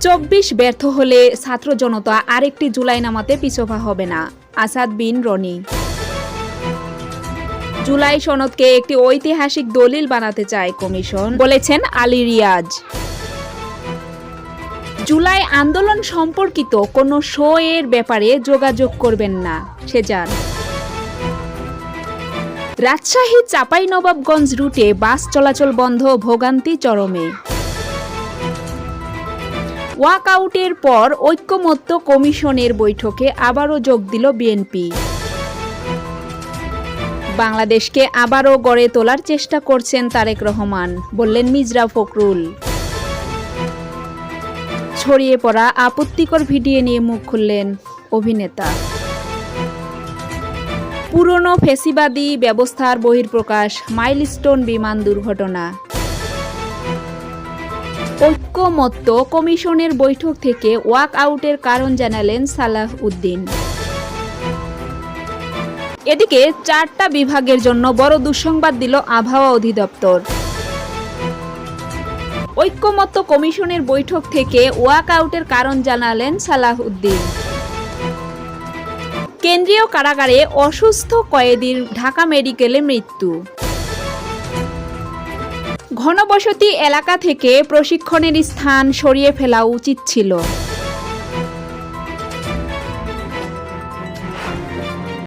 ২৪ ব্যর্থ হলে ছাত্র জনতা আরেকটি জুলাই নামাতে পিছপা হবে না, আসাদ বিন রনি। জুলাই সনদকে একটি ঐতিহাসিক দলিল বানাতে চায় কমিশন, বলেছেন আলী রিয়াজ। জুলাই আন্দোলন সম্পর্কিত কোনো শো এর ব্যাপারে যোগাযোগ করবেন না, সেজান। রাজশাহী চাঁপাইনবাবগঞ্জ রুটে বাস চলাচল বন্ধ, ভোগান্তি চরমে। ওয়াকআউটের পর ঐক্যমত্য কমিশনের বৈঠকে আবারও যোগ দিল বিএনপি। বাংলাদেশকে আবারও গড়ে তোলার চেষ্টা করছেন তারেক রহমান, বললেন মির্জা ফখরুল। ছড়িয়ে পড়া আপত্তিকর ভিডিও নিয়ে মুখ খুললেন অভিনেতা। পুরনো ফ্যাসিবাদী ব্যবস্থার বহিঃপ্রকাশ, মাইলস্টোন বিমান দুর্ঘটনা। ঐক্যমত্য কমিশনের বৈঠক থেকে ওয়াক আউটের কারণ জানালেন সালাহ উদ্দিন। এদিকে 4টা বিভাগের জন্য বড় দুঃসংবাদ দিল আবহাওয়া অধিদপ্তর। ঐক্যমত্য কমিশনের বৈঠক থেকে ওয়াক আউটের কারণ জানালেন সালাহ উদ্দিন। কেন্দ্রীয় কারাগারে অসুস্থ কয়েদির ঢাকা মেডিকেলে মৃত্যু। ঘনবসতি এলাকা থেকে প্রশিক্ষণের স্থান সরিয়ে ফেলা উচিত ছিল।